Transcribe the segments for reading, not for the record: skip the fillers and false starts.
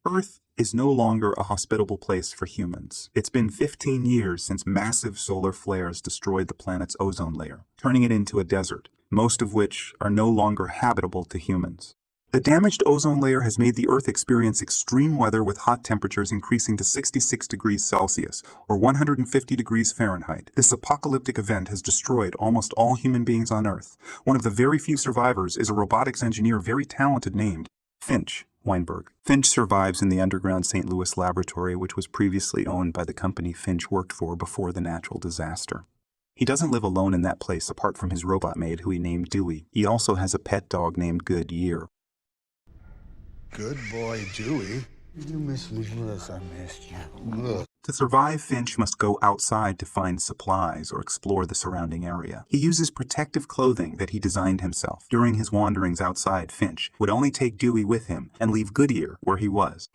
Earth is no longer a hospitable place for humans. It's been 15 years since massive solar flares destroyed the planet's ozone layer, turning it into a desert, most of which are no longer habitable to humans. The damaged ozone layer has made the Earth experience extreme weather with hot temperatures increasing to 66 degrees Celsius, or 150 degrees Fahrenheit. This apocalyptic event has destroyed almost all human beings on Earth. One of the very few survivors is a robotics engineer very talented named FINCH. Weinberg. FINCH survives in the underground St. Louis laboratory, which was previously owned by the company FINCH worked for before the natural disaster. He doesn't live alone in that place apart from his robot maid, who he named Dewey. He also has a pet dog named Goodyear. Good boy, Dewey. You miss me. Yes, I missed you. Look. To survive, Finch must go outside to find supplies or explore the surrounding area. He uses protective clothing that he designed himself. During his wanderings outside, Finch would only take Dewey with him and leave Goodyear where he was.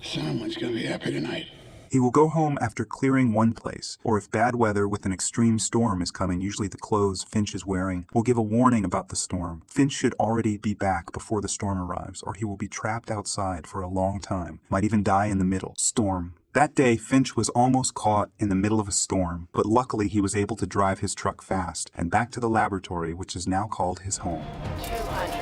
Someone's gonna be happy tonight. He will go home after clearing one place, or if bad weather with an extreme storm is coming, usually the clothes Finch is wearing will give a warning about the storm. Finch should already be back before the storm arrives, or he will be trapped outside for a long time, might even die in the middle. Storm. That day, Finch was almost caught in the middle of a storm, but luckily he was able to drive his truck fast and back to the laboratory, which is now called his home. 260.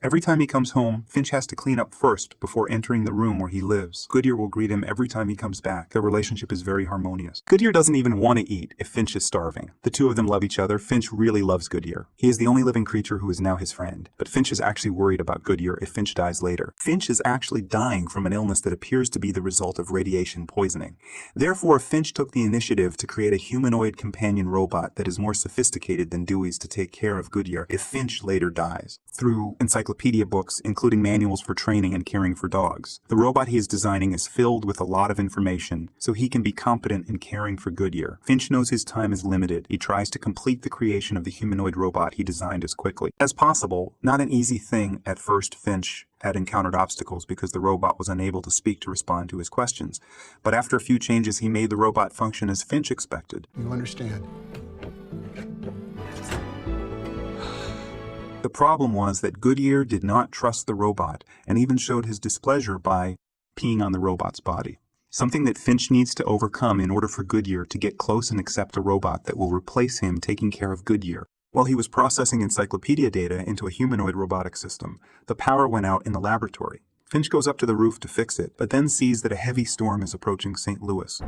Every time he comes home, Finch has to clean up first before entering the room where he lives. Goodyear will greet him every time he comes back. Their relationship is very harmonious. Goodyear doesn't even want to eat if Finch is starving. The two of them love each other. Finch really loves Goodyear. He is the only living creature who is now his friend. But Finch is actually worried about Goodyear if Finch dies later. Finch is actually dying from an illness that appears to be the result of radiation poisoning. Therefore, Finch took the initiative to create a humanoid companion robot that is more sophisticated than Dewey's to take care of Goodyear if Finch later dies. Through encyclopedia books, including manuals for training and caring for dogs. The robot he is designing is filled with a lot of information, so he can be competent in caring for Goodyear. Finch knows his time is limited. He tries to complete the creation of the humanoid robot he designed as quickly as possible. Not an easy thing at first. Finch had encountered obstacles because the robot was unable to speak to respond to his questions. But after a few changes, he made the robot function as Finch expected. You understand? The problem was that Goodyear did not trust the robot and even showed his displeasure by peeing on the robot's body. Something that Finch needs to overcome in order for Goodyear to get close and accept a robot that will replace him taking care of Goodyear. While he was processing encyclopedia data into a humanoid robotic system, the power went out in the laboratory. Finch goes up to the roof to fix it, but then sees that a heavy storm is approaching St. Louis.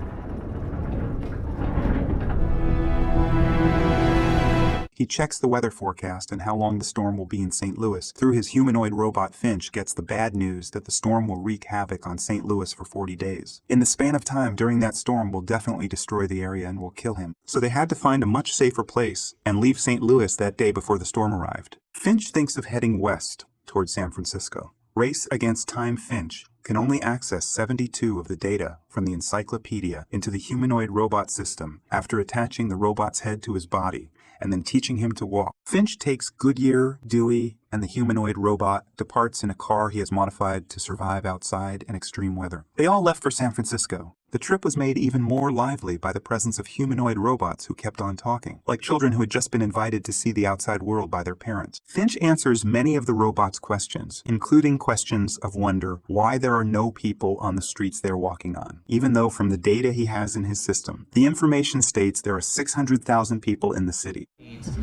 He checks the weather forecast and how long the storm will be in St. Louis. Through his humanoid robot, Finch gets the bad news that the storm will wreak havoc on St. Louis for 40 days. In the span of time during that storm will definitely destroy the area and will kill him. So they had to find a much safer place and leave St. Louis that day before the storm arrived. Finch thinks of heading west towards San Francisco. Race against time, Finch can only access 72 of the data from the encyclopedia into the humanoid robot system after attaching the robot's head to his body and then teaching him to walk. Finch takes Goodyear, Dewey, and the humanoid robot, departs in a car he has modified to survive outside in extreme weather. They all left for San Francisco. The trip was made even more lively by the presence of humanoid robots who kept on talking, like children who had just been invited to see the outside world by their parents. Finch answers many of the robots' questions, including questions of wonder why there are no people on the streets they're walking on, even though from the data he has in his system, the information states there are 600,000 people in the city.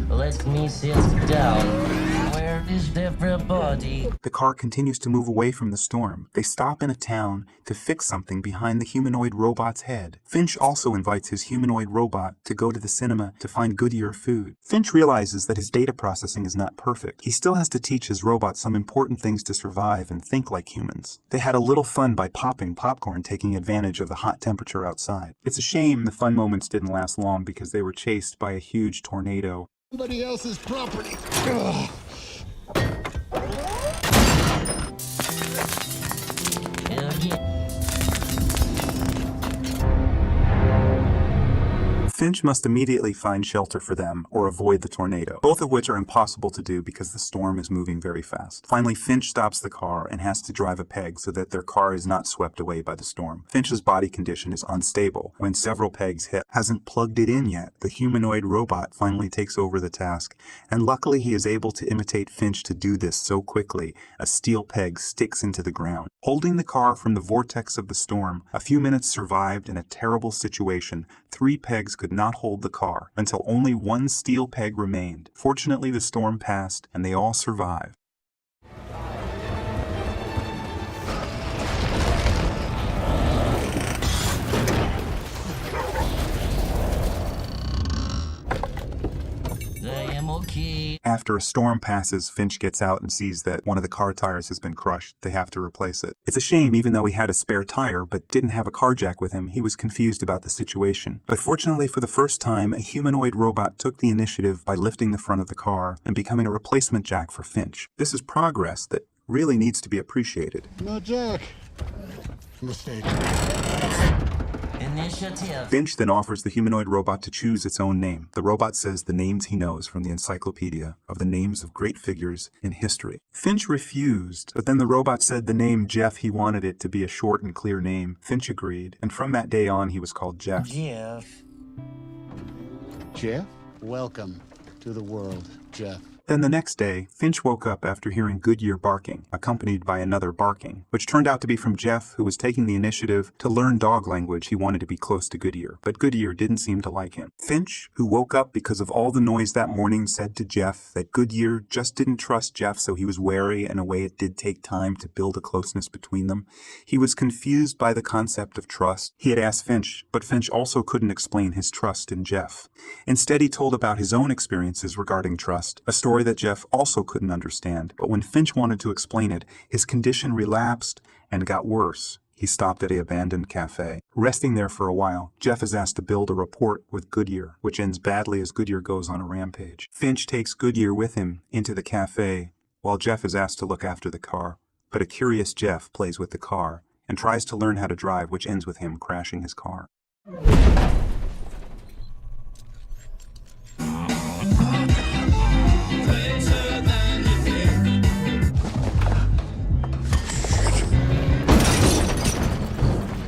Let me sit down. Where is everybody? The car continues to move away from the storm. They stop in a town to fix something behind the humanoid robot's head. Finch also invites his humanoid robot to go to the cinema to find Goodyear food. Finch realizes that his data processing is not perfect. He still has to teach his robot some important things to survive and think like humans. They had a little fun by popping popcorn, taking advantage of the hot temperature outside. It's a shame the fun moments didn't last long because they were chased by a huge tornado. Somebody else's property. Ugh. Finch must immediately find shelter for them or avoid the tornado, both of which are impossible to do because the storm is moving very fast. Finally, Finch stops the car and has to drive a peg so that their car is not swept away by the storm. Finch's body condition is unstable when several pegs hit. Hasn't plugged it in yet. The humanoid robot finally takes over the task, and luckily he is able to imitate Finch to do this so quickly, a steel peg sticks into the ground. Holding the car from the vortex of the storm, a few minutes survived in a terrible situation. 3 pegs could not hold the car until only 1 steel peg remained. Fortunately, the storm passed and they all survived. I am okay. After a storm passes, Finch gets out and sees that one of the car tires has been crushed. They have to replace it. It's a shame, even though he had a spare tire but didn't have a car jack with him, he was confused about the situation. But fortunately, for the first time, a humanoid robot took the initiative by lifting the front of the car and becoming a replacement jack for Finch. This is progress that really needs to be appreciated. No jack. Mistake. Initiative. Finch then offers the humanoid robot to choose its own name. The robot says the names he knows from the encyclopedia of the names of great figures in history. Finch refused, but then the robot said the name Jeff, he wanted it to be a short and clear name. Finch agreed, and from that day on he was called Jeff. Jeff. Jeff? Welcome to the world, Jeff. Then the next day, Finch woke up after hearing Goodyear barking, accompanied by another barking, which turned out to be from Jeff, who was taking the initiative to learn dog language. He wanted to be close to Goodyear, but Goodyear didn't seem to like him. Finch, who woke up because of all the noise that morning, said to Jeff that Goodyear just didn't trust Jeff, so he was wary. In a way, it did take time to build a closeness between them. He was confused by the concept of trust. He had asked Finch, but Finch also couldn't explain his trust in Jeff. Instead, he told about his own experiences regarding trust, a story that Jeff also couldn't understand. But when Finch wanted to explain it, his condition relapsed and got worse. He stopped at an abandoned cafe. Resting there for a while, Jeff is asked to build a report with Goodyear, which ends badly as Goodyear goes on a rampage. Finch takes Goodyear with him into the cafe, while Jeff is asked to look after the car. But a curious Jeff plays with the car and tries to learn how to drive, which ends with him crashing his car.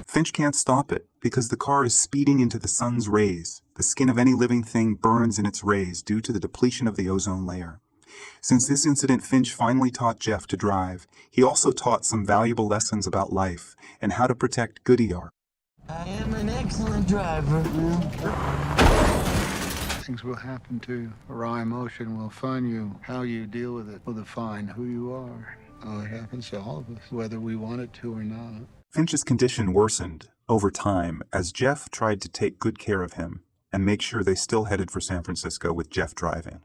Finch can't stop it because the car is speeding into the sun's rays. The skin of any living thing burns in its rays due to the depletion of the ozone layer. Since this incident, Finch finally taught Jeff to drive. He also taught some valuable lessons about life and how to protect Goodyear. I am an excellent driver. Things will happen to you. A raw emotion will find you. How you deal with it will define who you are. Oh, it happens to all of us, whether we want it to or not. Finch's condition worsened over time as Jeff tried to take good care of him and make sure they still headed for San Francisco with Jeff driving.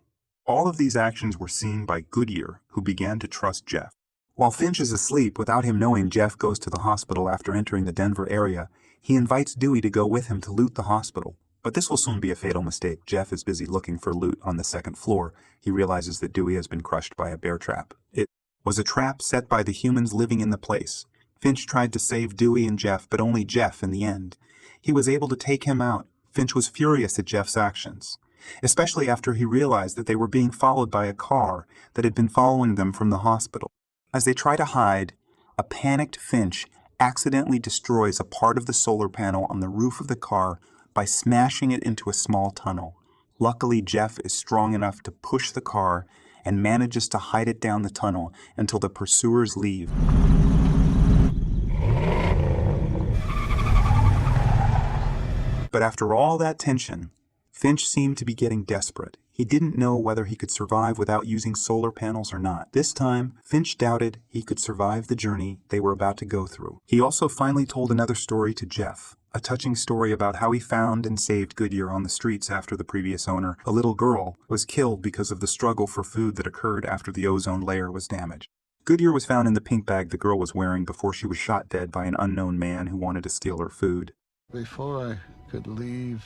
All of these actions were seen by Goodyear, who began to trust Jeff. While Finch is asleep, without him knowing, Jeff goes to the hospital after entering the Denver area. He invites Dewey to go with him to loot the hospital. But this will soon be a fatal mistake. Jeff is busy looking for loot on the second floor. He realizes that Dewey has been crushed by a bear trap. It was a trap set by the humans living in the place. Finch tried to save Dewey and Jeff, but only Jeff in the end. He was able to take him out. Finch was furious at Jeff's actions, especially after he realized that they were being followed by a car that had been following them from the hospital. As they try to hide, a panicked Finch accidentally destroys a part of the solar panel on the roof of the car by smashing it into a small tunnel. Luckily, Jeff is strong enough to push the car and manages to hide it down the tunnel until the pursuers leave. But after all that tension, Finch seemed to be getting desperate. He didn't know whether he could survive without using solar panels or not. This time, Finch doubted he could survive the journey they were about to go through. He also finally told another story to Jeff, a touching story about how he found and saved Goodyear on the streets after the previous owner, a little girl, was killed because of the struggle for food that occurred after the ozone layer was damaged. Goodyear was found in the pink bag the girl was wearing before she was shot dead by an unknown man who wanted to steal her food. Before I could leave,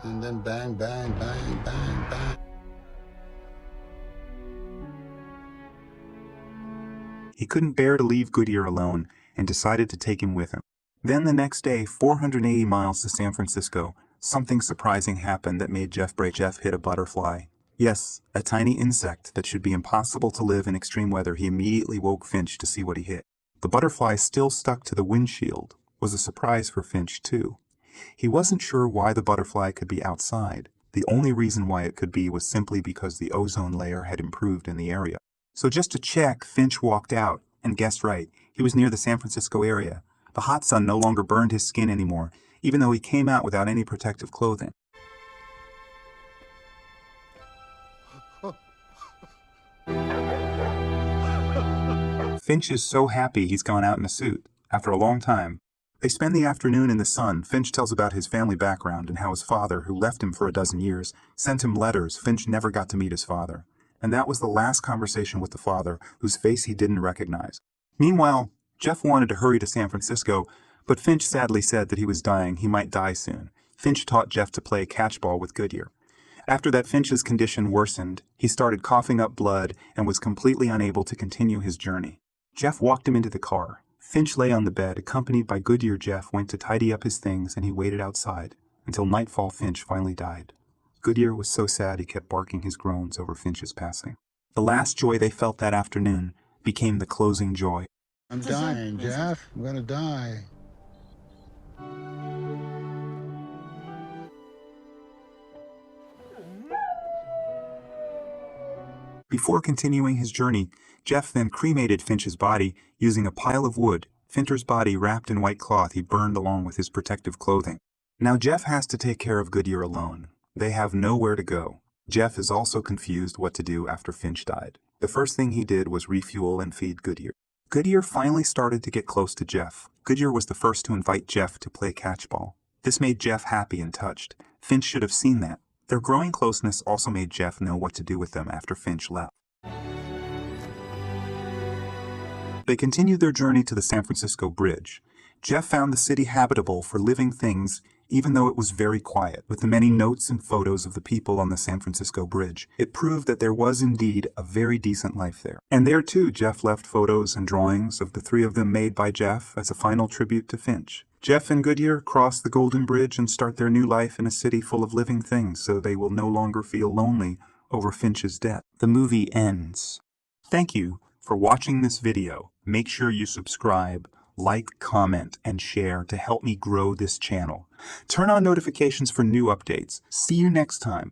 and then bang, bang, bang, bang, bang. He couldn't bear to leave Goodyear alone and decided to take him with him. Then the next day, 480 miles to San Francisco, something surprising happened that made Jeff break. Jeff hit a butterfly. Yes, a tiny insect that should be impossible to live in extreme weather. He immediately woke Finch to see what he hit. The butterfly still stuck to the windshield was a surprise for Finch too. He wasn't sure why the butterfly could be outside. The only reason why it could be was simply because the ozone layer had improved in the area. So just to check, Finch walked out, and guessed right, he was near the San Francisco area. The hot sun no longer burned his skin anymore, even though he came out without any protective clothing. Finch is so happy he's gone out in a suit, after a long time. They spend the afternoon in the sun. Finch tells about his family background and how his father, who left him for a dozen years, sent him letters. Finch never got to meet his father. And that was the last conversation with the father, whose face he didn't recognize. Meanwhile, Jeff wanted to hurry to San Francisco, but Finch sadly said that he was dying. He might die soon. Finch taught Jeff to play catchball with Goodyear. After that, Finch's condition worsened. He started coughing up blood and was completely unable to continue his journey. Jeff walked him into the car. Finch lay on the bed, accompanied by Goodyear. Jeff went to tidy up his things, and he waited outside. Until nightfall, Finch finally died. Goodyear was so sad he kept barking his groans over Finch's passing. The last joy they felt that afternoon became the closing joy. I'm dying, Jeff. I'm gonna die. Before continuing his journey, Jeff then cremated Finch's body using a pile of wood. Finch's body wrapped in white cloth he burned along with his protective clothing. Now Jeff has to take care of Goodyear alone. They have nowhere to go. Jeff is also confused what to do after Finch died. The first thing he did was refuel and feed Goodyear. Goodyear finally started to get close to Jeff. Goodyear was the first to invite Jeff to play catchball. This made Jeff happy and touched. Finch should have seen that. Their growing closeness also made Jeff know what to do with them after Finch left. They continued their journey to the San Francisco Bridge. Jeff found the city habitable for living things, even though it was very quiet. With the many notes and photos of the people on the San Francisco Bridge, it proved that there was indeed a very decent life there. And there too, Jeff left photos and drawings of the three of them made by Jeff as a final tribute to Finch. Jeff and Goodyear cross the Golden Bridge and start their new life in a city full of living things, so they will no longer feel lonely over Finch's death. The movie ends. Thank you for watching this video. Make sure you subscribe, like, comment, and share to help me grow this channel. Turn on notifications for new updates. See you next time.